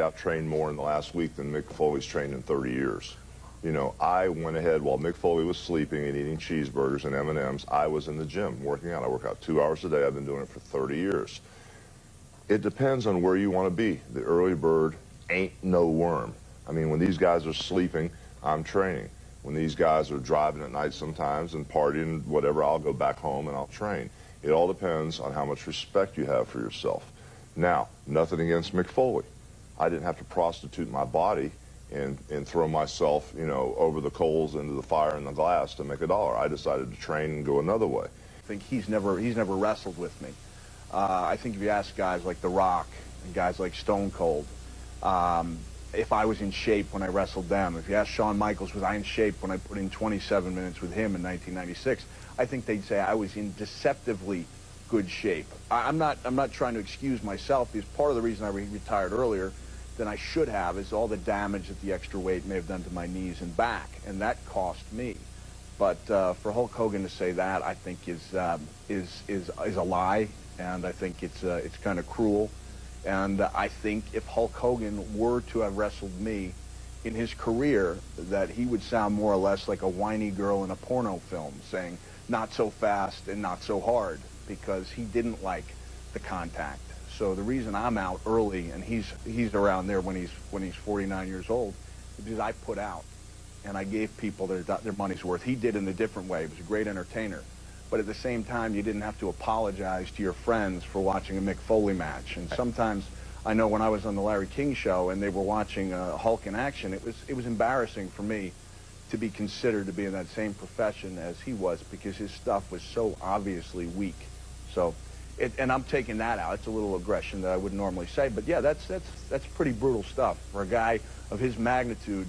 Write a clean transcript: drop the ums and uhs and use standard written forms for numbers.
I've trained more in the last week than Mick Foley's trained in 30 years. You know, I went ahead while Mick Foley was sleeping and eating cheeseburgers and M&Ms. I was in the gym working out. I work out 2 hours a day. I've been doing it for 30 years. It depends on where you want to be. The early bird ain't no worm. I mean, when these guys are sleeping, I'm training. When these guys are driving at night sometimes and partying, whatever, I'll go back home and I'll train. It all depends on how much respect you have for yourself. Now, nothing against Mick Foley. I didn't have to prostitute my body and throw myself, you know, over the coals into the fire and the glass to make $1. I decided to train and go another way. I think he's never wrestled with me. I think if you ask guys like The Rock and guys like Stone Cold, if I was in shape when I wrestled them, if you ask Shawn Michaels, was I in shape when I put in 27 minutes with him in 1996, I think they'd say I was in deceptively good shape. I'm not trying to excuse myself, because part of the reason I retired earlier than I should have is all the damage that the extra weight may have done to my knees and back, and that cost me. But for Hulk Hogan to say that, I think is a lie, and I think it's kind of cruel. And I think if Hulk Hogan were to have wrestled me in his career, that he would sound more or less like a whiny girl in a porno film, saying not so fast and not so hard, because he didn't like the contact. So the reason I'm out early and he's around there when he's 49 years old is because I put out and I gave people their money's worth. He did in a different way. He was a great entertainer. But at the same time, you didn't have to apologize to your friends for watching a Mick Foley match. And sometimes, I know when I was on the Larry King show and they were watching Hulk in action, it was embarrassing for me to be considered to be in that same profession as he was, because his stuff was so obviously weak. So, and I'm taking that out. It's a little aggression that I wouldn't normally say, but yeah, that's pretty brutal stuff for a guy of his magnitude.